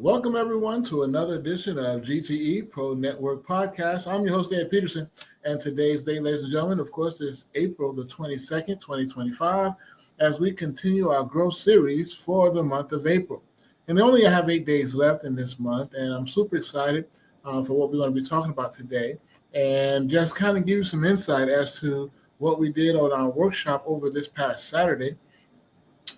Welcome, everyone, to another edition of G.T.E Pro Network Podcast. I'm your host, Ed Peterson, and today's date, ladies and gentlemen, of course, is April the 22nd, 2025, as we continue our growth series for the month of April. And we only have 8 days left in this month, and I'm super excited for what we're going to be talking about today, and just kind of give you some insight as to what we did on our workshop over this past Saturday.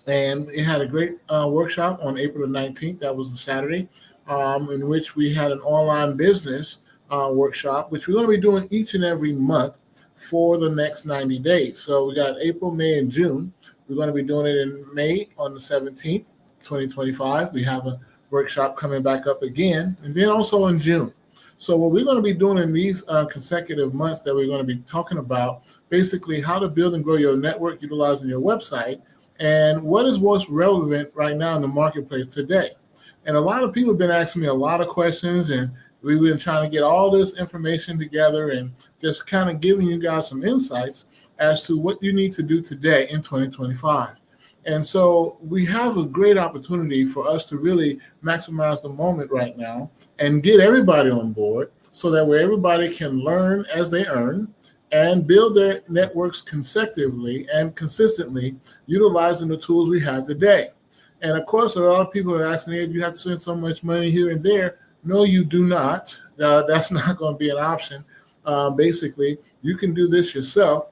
And it had a great workshop on April the 19th. That was a Saturday, in which we had an online business workshop, which we're going to be doing each and every month for the next 90 days. So we got April, May, and June. We're going to be doing it in May on the 17th, 2025. We have a workshop coming back up again, and then also in June. So what we're going to be doing in these consecutive months that we're going to be talking about, basically how to build and grow your network utilizing your website, and what is most relevant right now in the marketplace today. And a lot of people have been asking me a lot of questions, and we've been trying to get all this information together and just kind of giving you guys some insights as to what you need to do today in 2025. And so we have a great opportunity for us to really maximize the moment right now and get everybody on board so that way everybody can learn as they earn and build their networks consecutively and consistently utilizing the tools we have today. And of course, a lot of people are asking, hey, you have to spend so much money here and there. No, you do not. That's not going to be an option. Basically, you can do this yourself.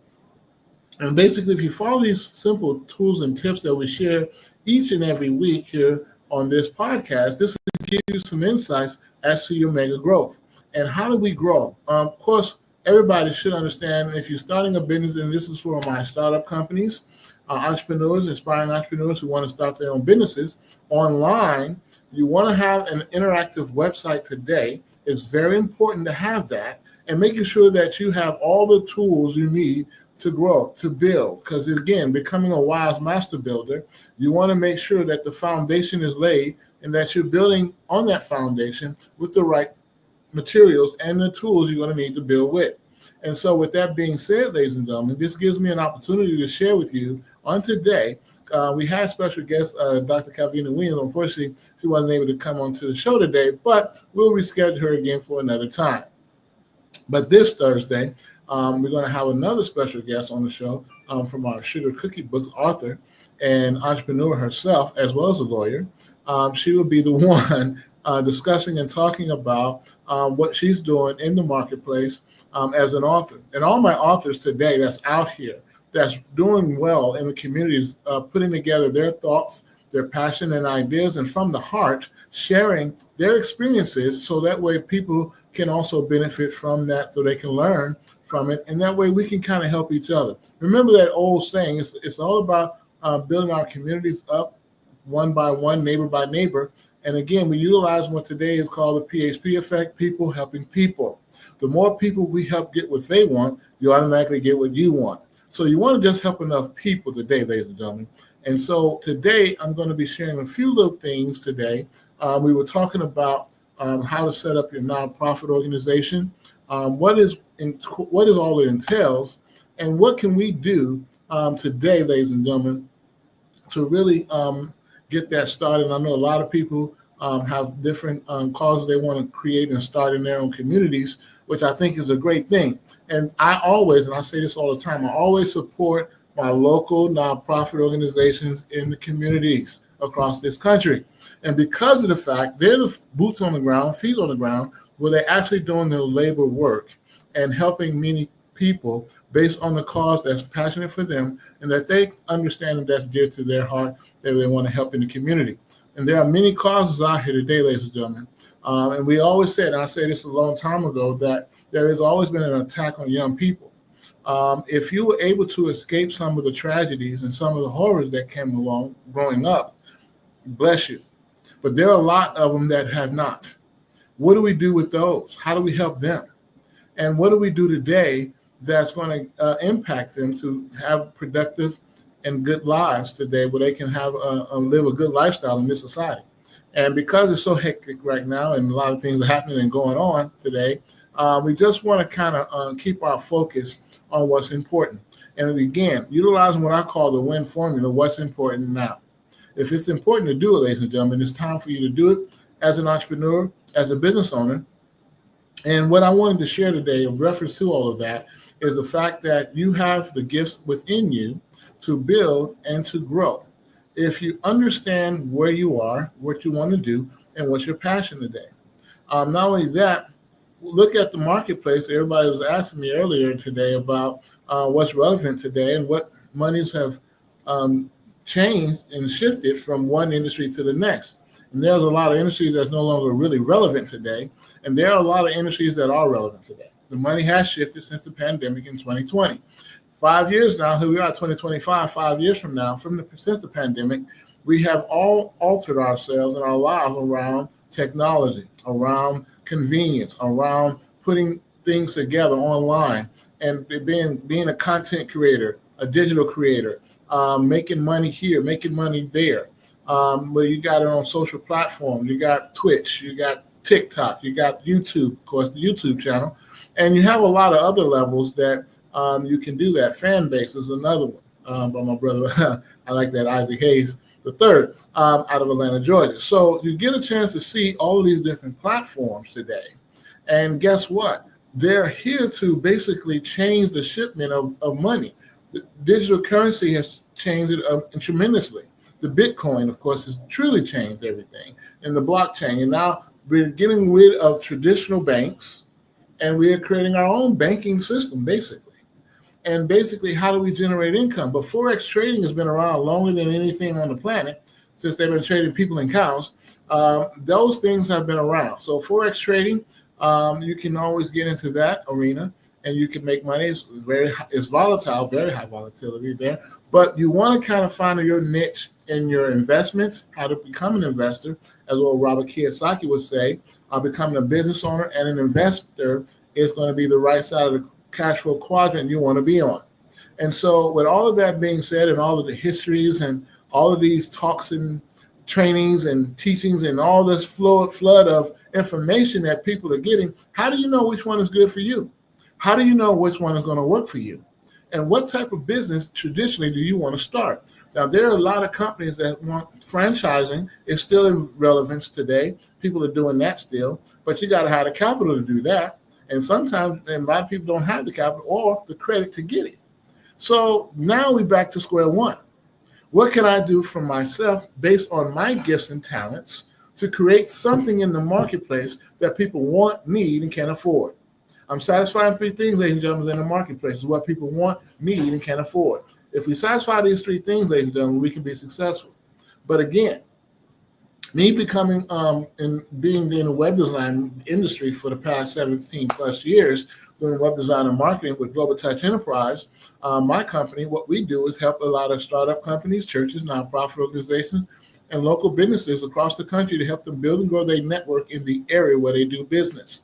And basically, if you follow these simple tools and tips that we share each and every week here on this podcast, this will give you some insights as to your mega growth. And how do we grow? Of course, everybody should understand if you're starting a business, and this is for my startup companies, entrepreneurs, aspiring entrepreneurs who want to start their own businesses online, you want to have an interactive website today. It's very important to have that and making sure that you have all the tools you need to grow, to build. Because again, becoming a wise master builder, you want to make sure that the foundation is laid and that you're building on that foundation with the right materials and the tools you're going to need to build with. And so with that being said, ladies and gentlemen, this gives me an opportunity to share with you on today. We had special guest, Dr. Calvina Williams. Unfortunately, she wasn't able to come onto the show today, but we'll reschedule her again for another time. But this Thursday, we're going to have another special guest on the show from our Sugar Cookie Books author and entrepreneur herself, as well as a lawyer. She will be the one discussing and talking about what she's doing in the marketplace as an author. And all my authors today that's out here, that's doing well in the communities, putting together their thoughts, their passion and ideas, and from the heart, sharing their experiences so that way people can also benefit from that, so they can learn from it. And that way we can kind of help each other. Remember that old saying, it's all about building our communities up one by one, neighbor by neighbor. And again, we utilize what today is called the PHP effect, people helping people. The more people we help get what they want, you automatically get what you want. So you want to just help enough people today, ladies and gentlemen. And so today I'm going to be sharing a few little things today. We were talking about how to set up your nonprofit organization, what is all it entails, and what can we do today, ladies and gentlemen, to really get that started. I know a lot of people have different causes they want to create and start in their own communities, which I think is a great thing. And I always, and I say this all the time, I always support my local nonprofit organizations in the communities across this country. And because of the fact they're the boots on the ground, feet on the ground, where they're actually doing their labor work and helping many people based on the cause that's passionate for them and that they understand that that's dear to their heart, that they want to help in the community. And there are many causes out here today, ladies and gentlemen. And we always said, and I said this a long time ago, that there has always been an attack on young people. If you were able to escape some of the tragedies and some of the horrors that came along growing up, bless you. But there are a lot of them that have not. What do we do with those? How do we help them? And what do we do today that's going to impact them to have productive and good lives today where they can have live a good lifestyle in this society? And because it's so hectic right now and a lot of things are happening and going on today, we just want to kind of keep our focus on what's important. And again, utilizing what I call the WIN formula, what's important now. If it's important to do it, ladies and gentlemen, it's time for you to do it. as an entrepreneur, as a business owner. And what I wanted to share today in reference to all of that is the fact that you have the gifts within you to build and to grow. If you understand where you are, what you want to do, and what's your passion today. Not only that, look at the marketplace. Everybody was asking me earlier today about what's relevant today and what monies have changed and shifted from one industry to the next. And there's a lot of industries that's no longer really relevant today. And there are a lot of industries that are relevant today. The money has shifted since the pandemic in 2020. 5 years now, here we are, 2025, 5 years from now, since the pandemic, we have all altered ourselves and our lives around technology, around convenience, around putting things together online and being a content creator, a digital creator, making money here, making money there. Where you got it on social platforms, you got Twitch, you got TikTok, you got YouTube, of course, the YouTube channel, and you have a lot of other levels that you can do that. Fan base is another one by my brother. I like that, Isaac Hayes the third, out of Atlanta, Georgia. So you get a chance to see all of these different platforms today. And guess what? They're here to basically change the shipment of money. The digital currency has changed it tremendously. The Bitcoin, of course, has truly changed everything, and the blockchain. And now we're getting rid of traditional banks, and we are creating our own banking system, basically. And basically, how do we generate income? But Forex trading has been around longer than anything on the planet, since they've been trading people and cows. Those things have been around. So Forex trading, you can always get into that arena, and you can make money. It's volatile, very high volatility there. But you want to kind of find your niche in your investments, how to become an investor, as well Robert Kiyosaki would say, becoming a business owner and an investor is going to be the right side of the cash flow quadrant you want to be on. And so with all of that being said, and all of the histories and all of these talks and trainings and teachings and all this flood of information that people are getting, how do you know which one is good for you? How do you know which one is going to work for you? And what type of business traditionally do you want to start? Now, there are a lot of companies that want franchising. It's still in relevance today. People are doing that still, but you got to have the capital to do that. And sometimes a lot of people don't have the capital or the credit to get it. So now we're back to square one. What can I do for myself based on my gifts and talents to create something in the marketplace that people want, need, and can afford? I'm satisfying three things, ladies and gentlemen, in the marketplace is what people want, need, and can afford. If we satisfy these three things, ladies and gentlemen, we can be successful. But again, me becoming and being in the web design industry for the past 17 plus years, doing web design and marketing with Global Touch Enterprise, my company, what we do is help a lot of startup companies, churches, nonprofit organizations, and local businesses across the country to help them build and grow their network in the area where they do business.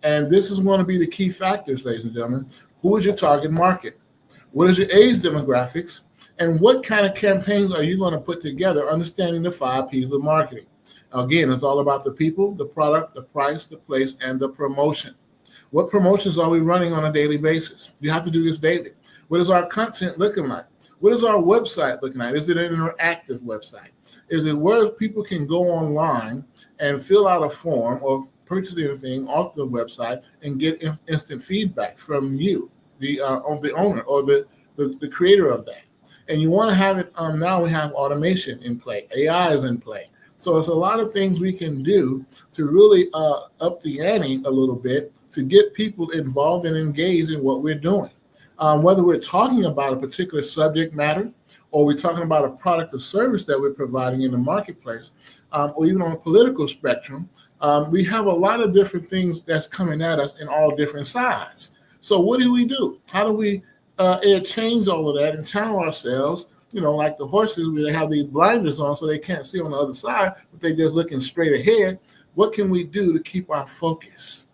And this is going to be the key factors, ladies and gentlemen. Who is your target market? What is your age demographics? And what kind of campaigns are you going to put together, understanding the 5 P's of marketing? Again, it's all about the people, the product, the price, the place, and the promotion. What promotions are we running on a daily basis? You have to do this daily. What is our content looking like? What is our website looking like? Is it an interactive website? Is it where people can go online and fill out a form or purchase anything off the website and get instant feedback from you, the owner or the creator of that? And you want to have it, now we have automation in play, AI is in play. So it's a lot of things we can do to really up the ante a little bit to get people involved and engaged in what we're doing. Whether we're talking about a particular subject matter or we're talking about a product or service that we're providing in the marketplace, or even on a political spectrum, we have a lot of different things that's coming at us in all different sides. So what do? How do we change all of that and channel ourselves? You know, like the horses, where they have these blinders on so they can't see on the other side, but they're just looking straight ahead. What can we do to keep our focus?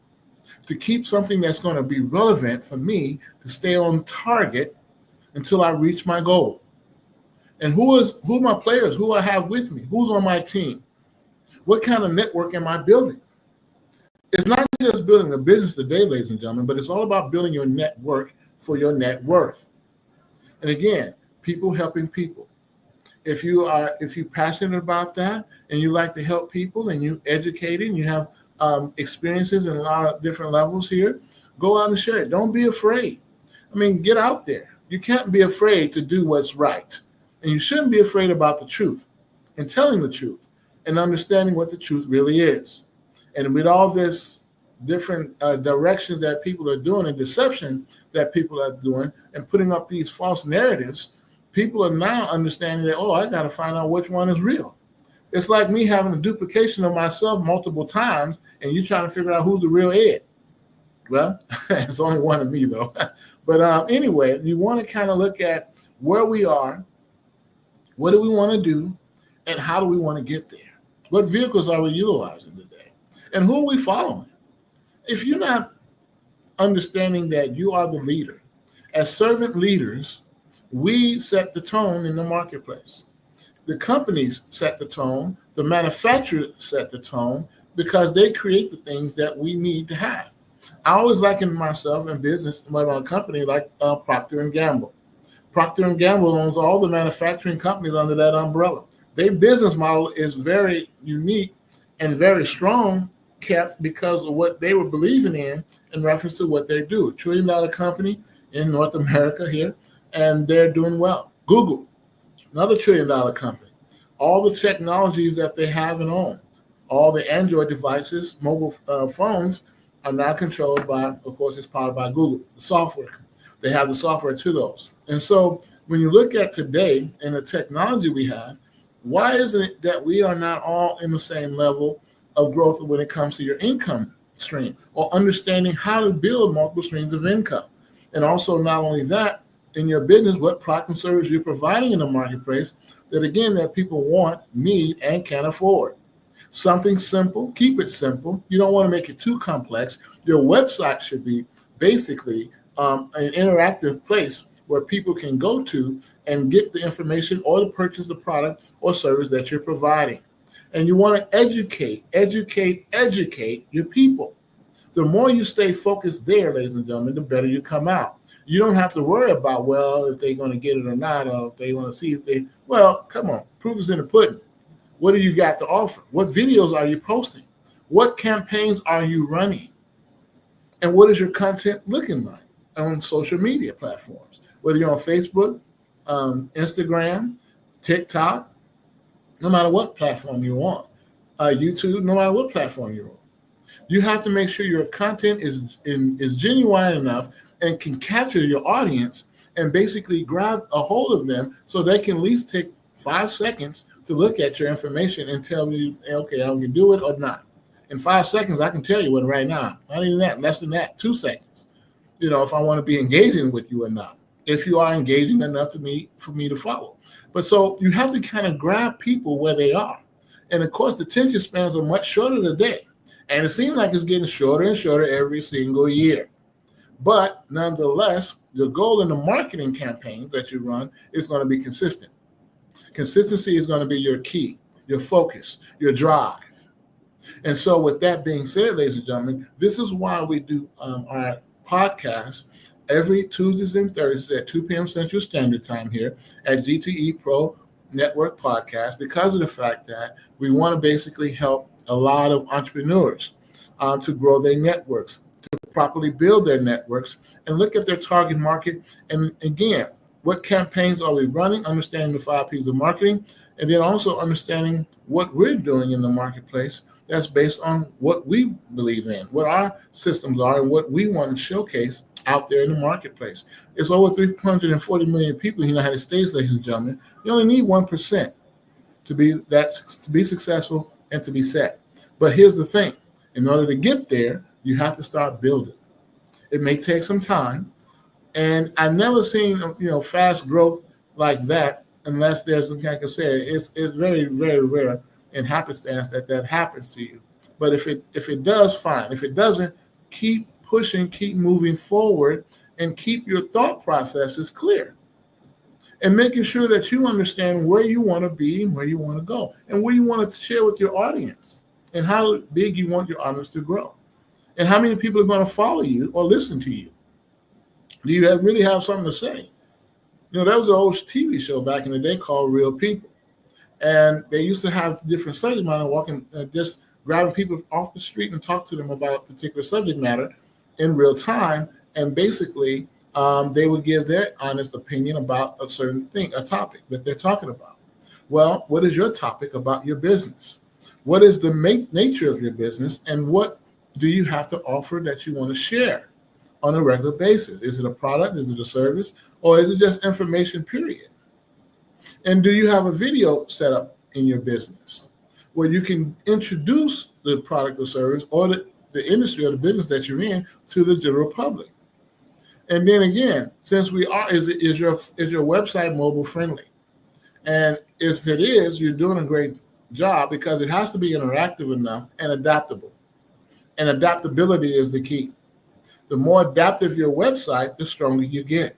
To keep something that's going to be relevant for me to stay on target until I reach my goal. And who are my players? Who I have with me? Who's on my team? What kind of network am I building? It's not just building a business today, ladies and gentlemen, but it's all about building your network for your net worth. And again, people helping people. If you're passionate about that and you like to help people and you educate and you have experiences in a lot of different levels here, go out and share it. Don't be afraid. I mean, get out there. You can't be afraid to do what's right. And you shouldn't be afraid about the truth and telling the truth and understanding what the truth really is. And with all this different directions that people are doing and deception that people are doing and putting up these false narratives, people are now understanding that, oh, I got to find out which one is real. It's like me having a duplication of myself multiple times and you trying to figure out who's the real Ed. Well, it's only one of me, though. But anyway, you want to kind of look at where we are, what do we want to do, and how do we want to get there? What vehicles are we utilizing today? And who are we following? If you're not understanding that you are the leader, as servant leaders, we set the tone in the marketplace. The companies set the tone, the manufacturers set the tone because they create the things that we need to have. I always liken myself in business, my company, like Procter & Gamble. Procter & Gamble owns all the manufacturing companies under that umbrella. Their business model is very unique and very strong, kept because of what they were believing in reference to what they do. $1 trillion company in North America here, and they're doing well. Google, another $1 trillion company. All the technologies that they have and own, all the Android devices, mobile phones, are now controlled by, of course, it's powered by Google, the software. They have the software to those. And so when you look at today and the technology we have, why isn't it that we are not all in the same level of growth when it comes to your income stream or understanding how to build multiple streams of income? And also not only that, in your business, what product and service you're providing in the marketplace that, again, that people want, need, and can afford. Something simple, keep it simple. You don't want to make it too complex. Your website should be basically an interactive place where people can go to and get the information or to purchase the product or service that you're providing. And you want to educate your people. The more you stay focused there, ladies and gentlemen, the better you come out. You don't have to worry about, well, if they're going to get it or not, or if they want to see if they, well, come on, proof is in the pudding. What do you got to offer? What videos are you posting? What campaigns are you running? And what is your content looking like on social media platforms? Whether you're on Facebook, Instagram, TikTok, no matter what platform you're on, YouTube, no matter what platform you're on. You have to make sure your content is genuine enough and can capture your audience and basically grab a hold of them so they can at least take 5 seconds to look at your information and tell me, okay, I can do it or not. In 5 seconds, I can tell you what right now. Not even that, less than that, 2 seconds. You know, if I want to be engaging with you or not. If you are engaging enough for me to follow. But so you have to kind of grab people where they are. And of course, the attention spans are much shorter today. And it seems like it's getting shorter and shorter every single year. But nonetheless, the goal in the marketing campaign that you run is going to be consistent. Consistency is going to be your key, your focus, your drive. And so with that being said, ladies and gentlemen, this is why we do our podcast every Tuesdays and Thursdays at 2 p.m. Central Standard Time here at G.T.E Pro Network Podcast, because of the fact that we want to basically help a lot of entrepreneurs to grow their networks, to properly build their networks and look at their target market. And again, what campaigns are we running, understanding the 5 P's of marketing, and then also understanding what we're doing in the marketplace that's based on what we believe in, what our systems are, and what we want to showcase out there in the marketplace. It's over 340 million people in the United States, ladies and gentlemen. You only need 1% to be successful and to be set. But here's the thing. In order to get there, you have to start building. It may take some time. And I've never seen, fast growth like that unless there's, like I said, it's very, very rare in happenstance that happens to you. But if it does, fine. If it doesn't, keep pushing, keep moving forward, and keep your thought processes clear. And making sure that you understand where you want to be and where you want to go and where you want to share with your audience and how big you want your audience to grow and how many people are going to follow you or listen to you. Do you really have something to say? There was an old TV show back in the day called Real People. And they used to have different subject matter, walking, just grabbing people off the street and talk to them about a particular subject matter in real time. And basically, they would give their honest opinion about a certain thing, a topic that they're talking about. Well, what is your topic about your business? What is the nature of your business, and what do you have to offer that you want to share on a regular basis? Is it a product? Is it a service? Or is it just information, period? And do you have a video set up in your business where you can introduce the product or service or the industry or the business that you're in to the general public? And then again, since is your website mobile friendly? And if it is, you're doing a great job, because it has to be interactive enough and adaptable. And adaptability is the key. The more adaptive your website, the stronger you get.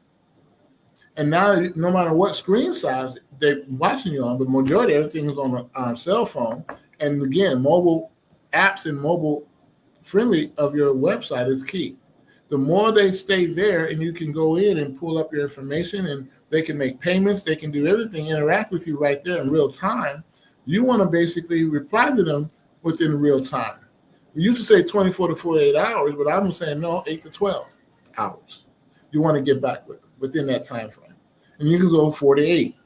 And now, no matter what screen size they're watching you on, the majority of everything is on a cell phone. And again, mobile apps and mobile friendly of your website is key. The more they stay there, and you can go in and pull up your information, and they can make payments, they can do everything, interact with you right there in real time. You want to basically reply to them within real time. We used to say 24 to 48 hours, but I'm saying no, 8 to 12 hours. You want to get back with them within that time frame. And you can go 48.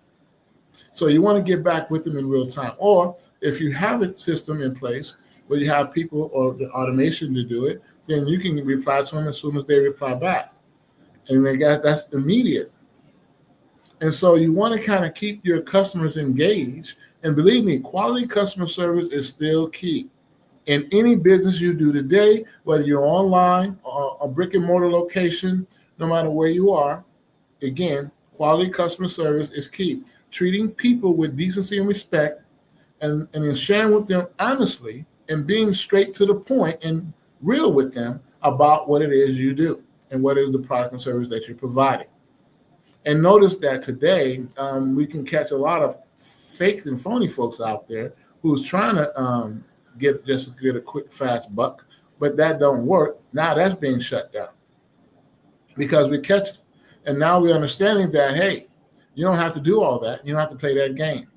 So you want to get back with them in real time. Or if you have a system in place where you have people or the automation to do it, then you can reply to them as soon as they reply back. And that's immediate. And so you want to kind of keep your customers engaged. And believe me, quality customer service is still key. In any business you do today, whether you're online or a brick and mortar location, no matter where you are, again, quality customer service is key. Treating people with decency and respect, and in sharing with them honestly, and being straight to the point and real with them about what it is you do and what is the product and service that you're providing. And notice that today we can catch a lot of fake and phony folks out there who's trying to get a quick, fast buck, but that don't work. Now that's being shut down because we catch it. And now we're understanding that, hey, you don't have to do all that. You don't have to play that game.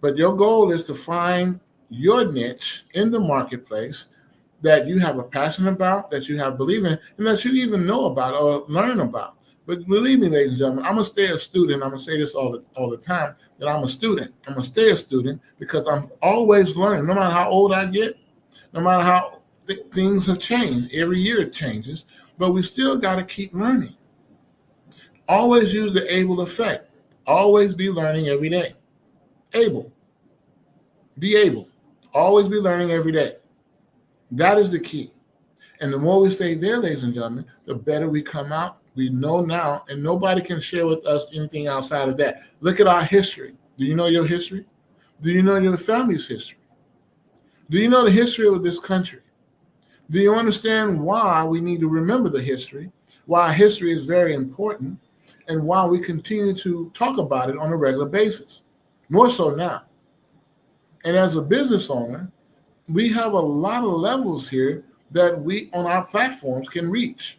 But your goal is to find your niche in the marketplace that you have a passion about, that you have belief in, and that you even know about or learn about. But believe me, ladies and gentlemen, I'm going to stay a student. I'm going to say this all the time, that I'm a student. I'm going to stay a student because I'm always learning. No matter how old I get, no matter how things have changed. Every year it changes, but we still got to keep learning. Always use the able effect. Always be learning every day. Able. Be able. Always be learning every day. That is the key. And the more we stay there, ladies and gentlemen, the better we come out. We know now, and nobody can share with us anything outside of that. Look at our history. Do you know your history? Do you know your family's history? Do you know the history of this country? Do you understand why we need to remember the history, why history is very important, and why we continue to talk about it on a regular basis, more so now? And as a business owner, we have a lot of levels here that we on our platforms can reach.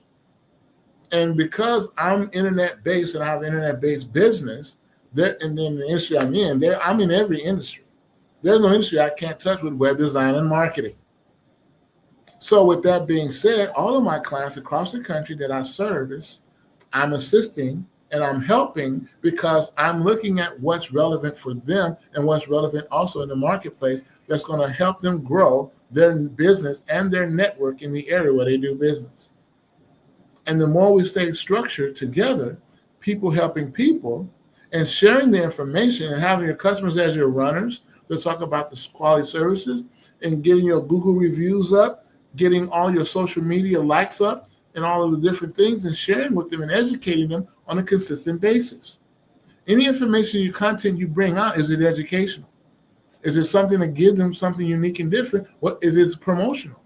And because I'm internet-based and I have internet-based business, and then the industry I'm in every industry. There's no industry I can't touch with web design and marketing. So with that being said, all of my clients across the country that I service, I'm assisting and I'm helping because I'm looking at what's relevant for them and what's relevant also in the marketplace that's going to help them grow their business and their network in the area where they do business. And the more we stay structured together, people helping people and sharing the information and having your customers as your runners to talk about the quality services and getting your Google reviews up, getting all your social media likes up and all of the different things and sharing with them and educating them on a consistent basis. Any information, content you bring out, is it educational? Is it something to give them something unique and different? What is it promotional?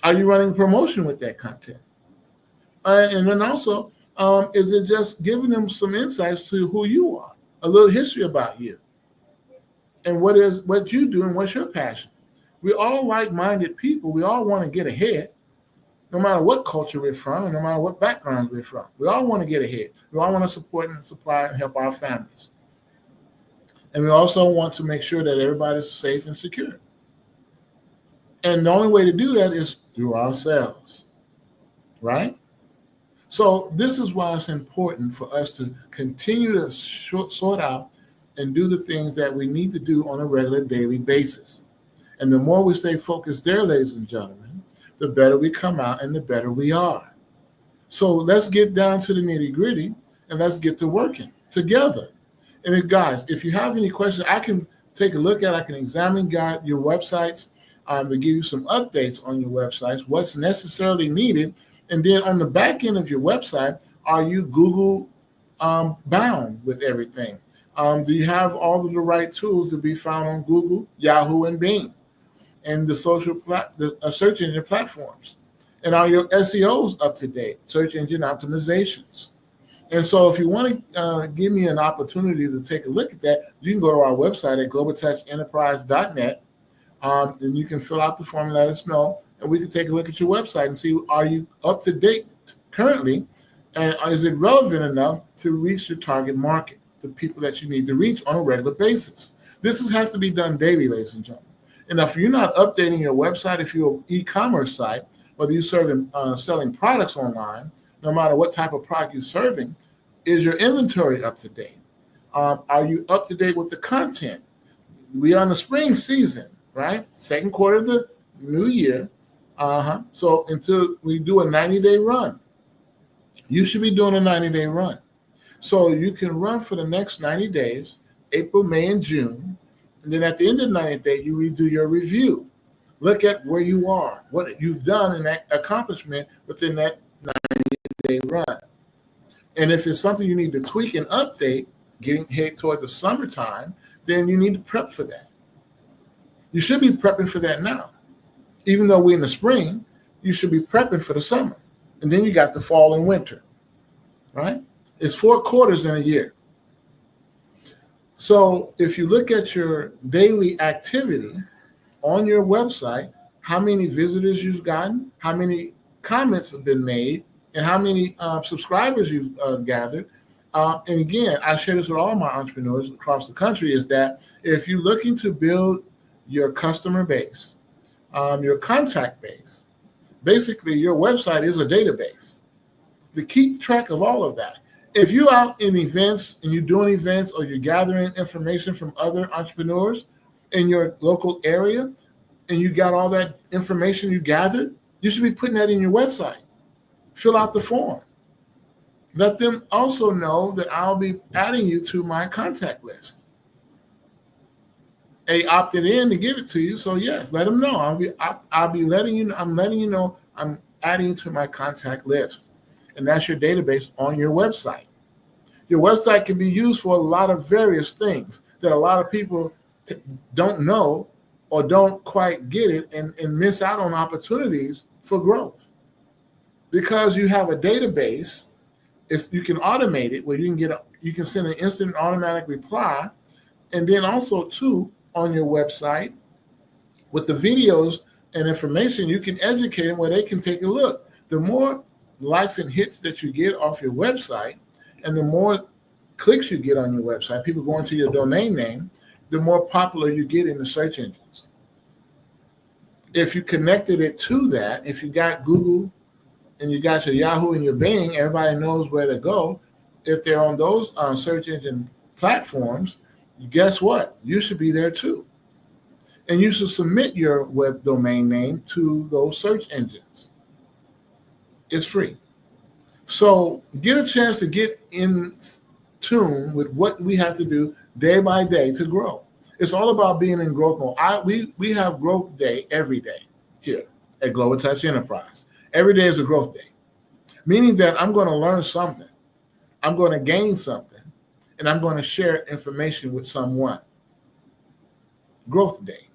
Are you running a promotion with that content? And then also, is it just giving them some insights to who you are, a little history about you, and what you do and what's your passion? We're all like-minded people. We all want to get ahead, no matter what culture we're from and no matter what background we're from. We all want to get ahead. We all want to support and supply and help our families. And we also want to make sure that everybody's safe and secure. And the only way to do that is through ourselves, right? So this is why it's important for us to continue to sort out and do the things that we need to do on a regular daily basis. And the more we stay focused there, ladies and gentlemen, the better we come out and the better we are. So let's get down to the nitty gritty and let's get to working together. And guys, if you have any questions, I can take a look at, I can examine your websites to give you some updates on your websites, what's necessarily needed. And then on the back end of your website, are you Google bound with everything? Do you have all of the right tools to be found on Google, Yahoo, and Bing, and the search engine platforms? And are your SEOs up to date, search engine optimizations? And so if you want to give me an opportunity to take a look at that, you can go to our website at globaltouchenterprise.net, and you can fill out the form and let us know, and we can take a look at your website and see, are you up to date currently, and is it relevant enough to reach your target market, the people that you need to reach on a regular basis? This has to be done daily, ladies and gentlemen. And if you're not updating your website, if you're an e-commerce site, whether you're selling products online, no matter what type of product you're serving, is your inventory up to date? Are you up to date with the content? We are in the spring season, right? Second quarter of the new year. So until we do a 90-day run, you should be doing a 90-day run. So you can run for the next 90 days, April, May, and June. And then at the end of the 90th day, you redo your review. Look at where you are, what you've done in that accomplishment within that 90-day run. And if it's something you need to tweak and update, getting headed toward the summertime, then you need to prep for that. You should be prepping for that now. Even though we're in the spring, you should be prepping for the summer. And then you got the fall and winter, right? It's 4 quarters in a year. So if you look at your daily activity on your website, how many visitors you've gotten, how many comments have been made, and how many subscribers you've gathered. And again, I share this with all my entrepreneurs across the country, is that if you're looking to build your customer base, your contact base, basically your website is a database to keep track of all of that. If you're out in events and you're doing events or you're gathering information from other entrepreneurs in your local area and you got all that information you gathered, you should be putting that in your website. Fill out the form. Let them also know that I'll be adding you to my contact list. They opted in to give it to you, so yes, let them know. I'll be letting you know. I'm letting you know I'm adding you to my contact list, and that's your database on your website. Your website can be used for a lot of various things that a lot of people don't know or don't quite get it, and miss out on opportunities for growth. Because you have a database, you can automate it where you can send an instant automatic reply, and then also too on your website with the videos and information, you can educate them where they can take a look. The more likes and hits that you get off your website, and the more clicks you get on your website, people going to your domain name, the more popular you get in the search engines. If you connected it to that, if you got Google and you got your Yahoo and your Bing, everybody knows where to go. If they're on those search engine platforms, guess what? You should be there too. And you should submit your web domain name to those search engines. It's free. So get a chance to get in tune with what we have to do day by day to grow. It's all about being in growth mode. We have growth day every day here at Global Touch Enterprise. Every day is a growth day, meaning that I'm going to learn something, I'm going to gain something, and I'm going to share information with someone. Growth day.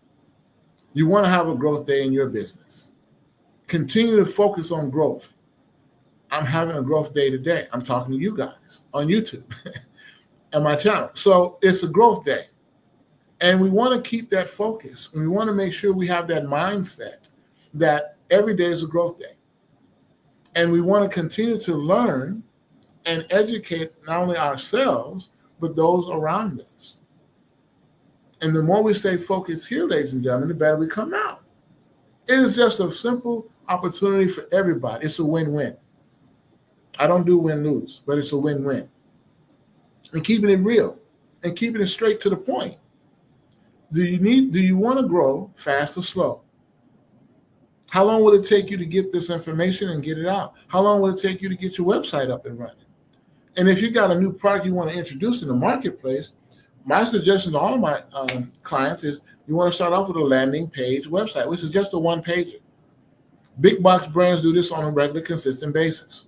You want to have a growth day in your business. Continue to focus on growth. I'm having a growth day today. I'm talking to you guys on YouTube and my channel. So it's a growth day. And we want to keep that focus. We want to make sure we have that mindset that every day is a growth day. And we want to continue to learn and educate not only ourselves, but those around us. And the more we stay focused here, ladies and gentlemen, the better we come out. It is just a simple opportunity for everybody. It's a win-win. I don't do win-lose, but it's a win-win. And keeping it real and keeping it straight to the point. Do you want to grow fast or slow? How long will it take you to get this information and get it out? How long will it take you to get your website up and running? And if you got a new product you want to introduce in the marketplace, my suggestion to all of my clients is you want to start off with a landing page website, which is just a one-pager. Big box brands do this on a regular, consistent basis.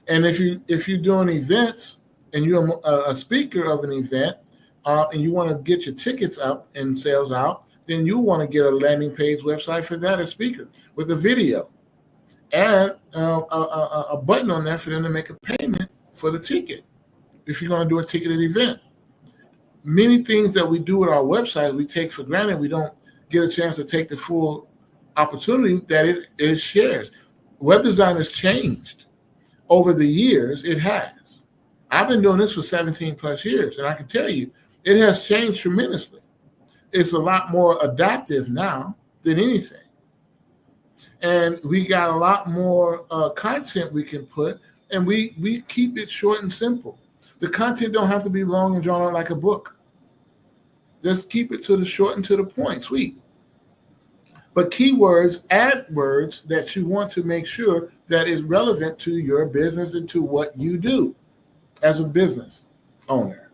And if you're doing events and you're a speaker of an event and you want to get your tickets up and sales out, then you want to get a landing page website for that, a speaker with a video and a button on there for them to make a payment for the ticket if you're going to do a ticketed event. Many things that we do with our website we take for granted. We don't get a chance to take the full opportunity that it shares. Web design has changed over the years. It has. I've been doing this for 17 plus years, and I can tell you it has changed tremendously. It's a lot more adaptive now than anything. And we got a lot more content we can put, and we keep it short and simple. The content don't have to be long and drawn out like a book. Just keep it to the short and to the point, sweet. But keywords, add words that you want to make sure that is relevant to your business and to what you do as a business owner,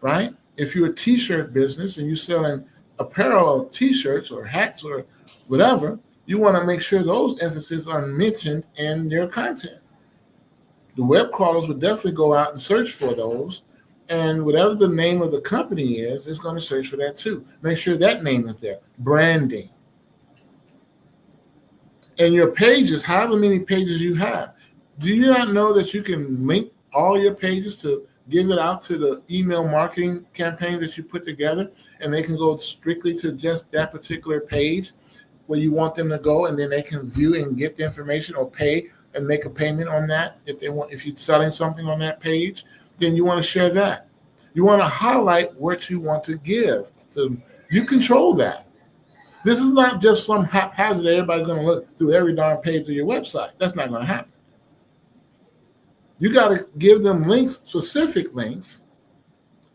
right? If you're a t-shirt business and you're selling apparel, t-shirts or hats or whatever, you want to make sure those emphases are mentioned in your content. The web crawlers would definitely go out and search for those, and whatever the name of the company is, it's going to search for that too. Make sure that name is there. Branding. And your pages, however many pages you have, do you not know that you can link all your pages to give it out to the email marketing campaign that you put together, and they can go strictly to just that particular page where you want them to go, and then they can view and get the information or pay and make a payment on that. If you're selling something on that page, then you want to share that. You want to highlight what you want to give. You control that. This is not just some haphazard, everybody's going to look through every darn page of your website. That's not going to happen. You got to give them links, specific links,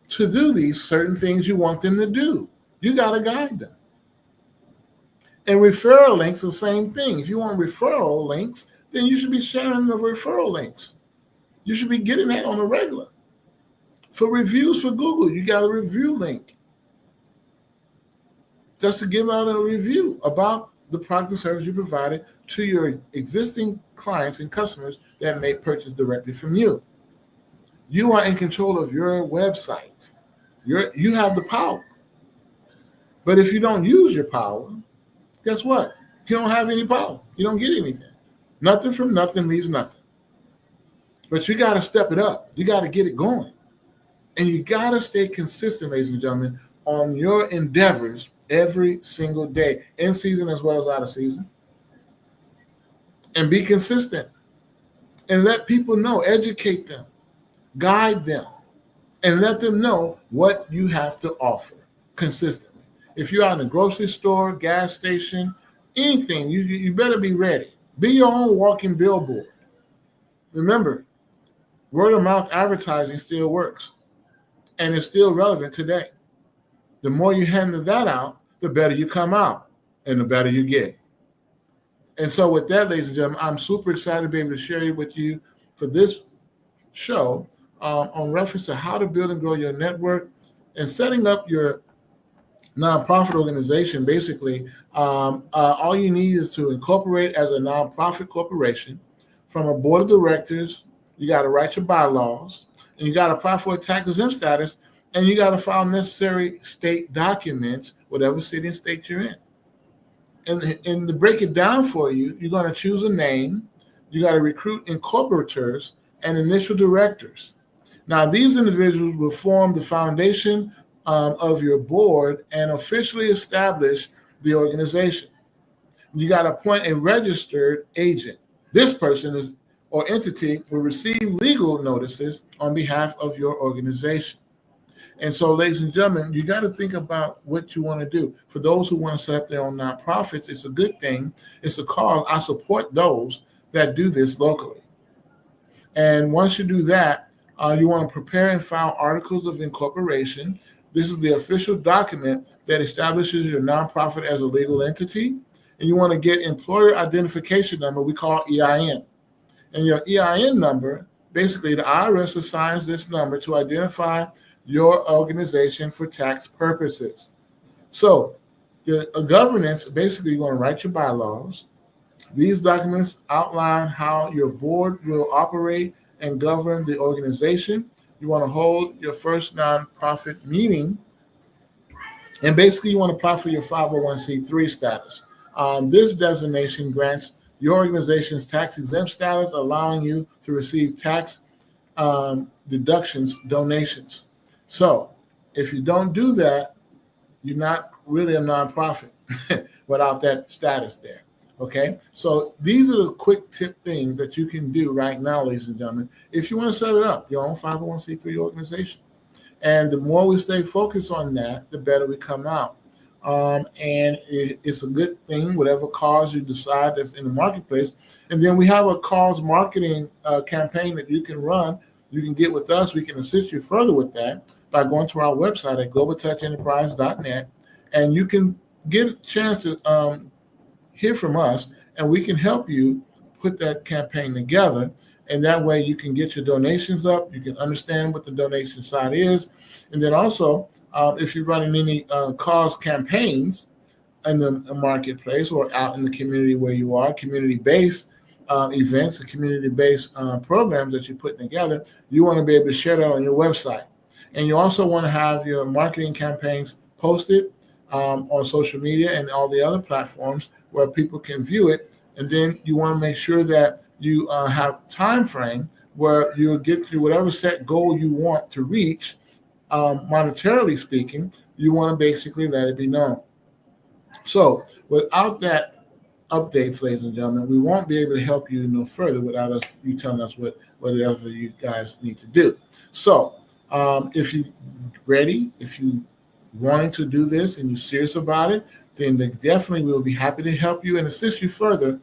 to do these certain things you want them to do. You got to guide them. And referral links, the same thing. If you want referral links, then you should be sharing the referral links. You should be getting that on a regular. For reviews for Google, you got a review link. Just to give out a review about the product and service you provided to your existing clients and customers that may purchase directly from you. You are in control of your website. You have the power. But if you don't use your power, guess what? You don't have any power. You don't get anything. Nothing from nothing leaves nothing. But you got to step it up. You got to get it going. And you got to stay consistent, ladies and gentlemen, on your endeavors every single day, in season as well as out of season. And be consistent. And let people know, educate them, guide them, and let them know what you have to offer consistently. If you're out in a grocery store, gas station, anything, you better be ready. Be your own walking billboard. Remember, word of mouth advertising still works, and it's still relevant today. The more you handle that out, the better you come out, and the better you get. And so with that, ladies and gentlemen, I'm super excited to be able to share with you for this show on reference to how to build and grow your network and setting up your nonprofit organization. Basically, all you need is to incorporate as a nonprofit corporation. From a board of directors, you got to write your bylaws, and you got to apply for a tax-exempt status, and you got to file necessary state documents, whatever city and state you're in. And to break it down for you, you're going to choose a name. You got to recruit incorporators and initial directors. Now, these individuals will form the foundation of your board and officially establish the organization. You got to appoint a registered agent. This person or entity will receive legal notices on behalf of your organization. And so, ladies and gentlemen, you got to think about what you want to do. For those who want to set up their own nonprofits, it's a good thing. It's a cause. I support those that do this locally. And once you do that, you want to prepare and file articles of incorporation. This is the official document that establishes your nonprofit as a legal entity. And you want to get employer identification number, we call EIN. And your EIN number, basically the IRS assigns this number to identify your organization for tax purposes. So your governance, basically you're going to write your bylaws. These documents outline how your board will operate and govern the organization. You want to hold your first nonprofit meeting, and basically you want to apply for your 501c3 status. This designation grants your organization's tax-exempt status, allowing you to receive tax deductions, donations. So if you don't do that, you're not really a nonprofit without that status there. Okay, so these are the quick tip things that you can do right now, ladies and gentlemen, if you want to set it up, your own 501c3 organization. And the more we stay focused on that, the better we come out. And it's a good thing, whatever cause you decide that's in the marketplace. And then we have a cause marketing campaign that you can run. You can get with us. We can assist you further with that by going to our website at globaltouchenterprise.net. And you can get a chance to hear from us, and we can help you put that campaign together. And that way you can get your donations up. You can understand what the donation side is. And then also, if you're running any cause campaigns in the marketplace or out in the community where you are, community-based events and community-based programs that you're putting together, you want to be able to share that on your website. And you also want to have your marketing campaigns posted on social media and all the other platforms where people can view it. And then you want to make sure that you have time frame where you'll get to whatever set goal you want to reach. Monetarily speaking, you want to basically let it be known. So without that updates, ladies and gentlemen, we won't be able to help you no further without you telling us whatever you guys need to do. So if you're ready, if you wanting to do this and you're serious about it, then definitely we'll be happy to help you and assist you further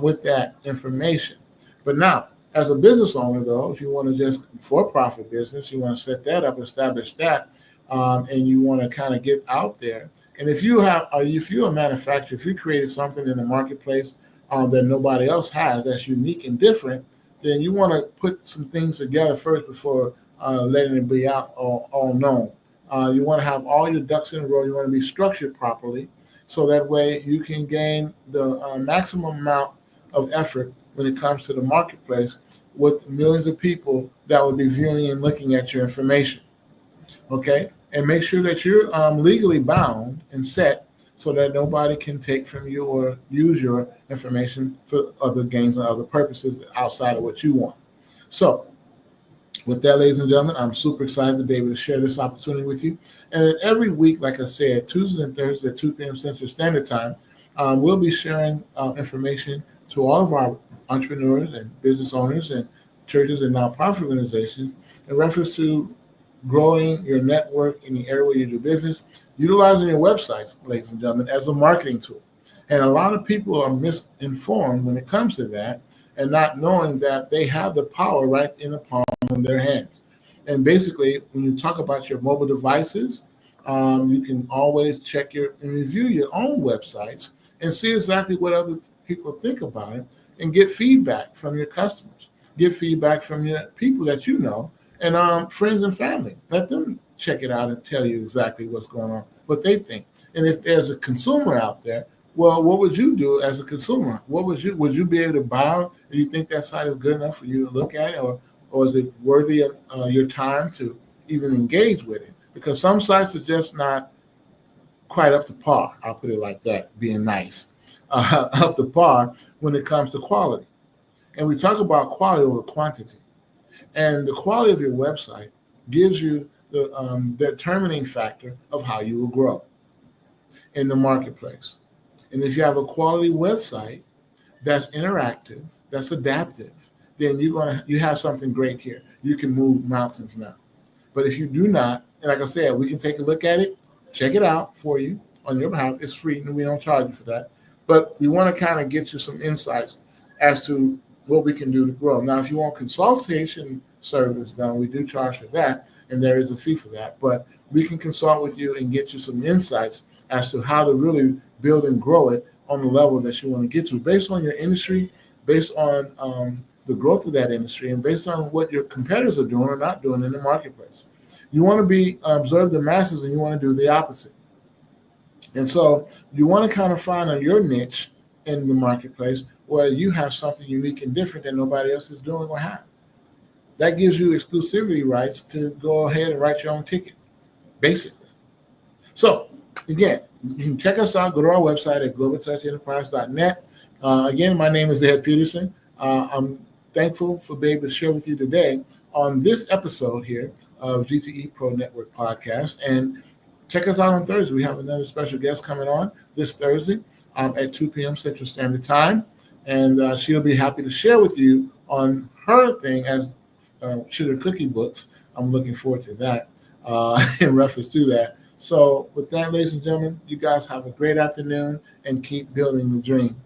with that information. But now, as a business owner, though, if you want to just for-profit business, you want to set that up, establish that, and you want to kind of get out there. And if you're a manufacturer, if you created something in the marketplace that nobody else has that's unique and different, then you want to put some things together first before letting it be out all known. You want to have all your ducks in a row. You want to be structured properly, so that way you can gain the maximum amount of effort when it comes to the marketplace with millions of people that will be viewing and looking at your information. Okay? And make sure that you're legally bound and set so that nobody can take from you or use your information for other gains and other purposes outside of what you want. So, with that, ladies and gentlemen, I'm super excited to be able to share this opportunity with you. And every week, like I said, Tuesdays and Thursdays at 2 p.m. Central Standard Time, we'll be sharing information to all of our entrepreneurs and business owners and churches and nonprofit organizations in reference to growing your network in the area where you do business, utilizing your websites, ladies and gentlemen, as a marketing tool. And a lot of people are misinformed when it comes to that and not knowing that they have the power right in the palm of their hands. And basically, when you talk about your mobile devices, you can always check and review your own websites and see exactly what other people think about it and get feedback from your customers, get feedback from your people that you know, and friends and family. Let them check it out and tell you exactly what's going on, what they think. And if there's a consumer out there, well, what would you do as a consumer? Would you be able to buy? Do you think that site is good enough for you to look at it, or is it worthy of your time to even engage with it? Because some sites are just not quite up to par. I'll put it like that, being nice, up to par when it comes to quality. And we talk about quality over quantity. And the quality of your website gives you the determining factor of how you will grow in the marketplace. And if you have a quality website that's interactive, that's adaptive, then you have something great here. You can move mountains now. But if you do not, and like I said, we can take a look at it, check it out for you on your behalf. It's free and we don't charge you for that. But we want to kind of get you some insights as to what we can do to grow. Now, if you want consultation service, now we do charge for that, and there is a fee for that. But we can consult with you and get you some insights as to how to really build and grow it on the level that you want to get to, based on your industry, based on the growth of that industry, and based on what your competitors are doing or not doing in the marketplace. You want to be observe the masses, and you want to do the opposite. And so you want to kind of find your niche in the marketplace where you have something unique and different that nobody else is doing or have. That gives you exclusivity rights to go ahead and write your own ticket, basically. So again, you can check us out. Go to our website at globaltouchenterprise.net. Again, my name is Ed Peterson. I'm thankful for being able to share with you today on this episode here of G.T.E Pro Network Podcast. And check us out on Thursday. We have another special guest coming on this Thursday at 2 p.m. Central Standard Time. And she'll be happy to share with you on her thing as Sugar Cookie Books. I'm looking forward to that in reference to that. So with that, ladies and gentlemen, you guys have a great afternoon and keep building the dream.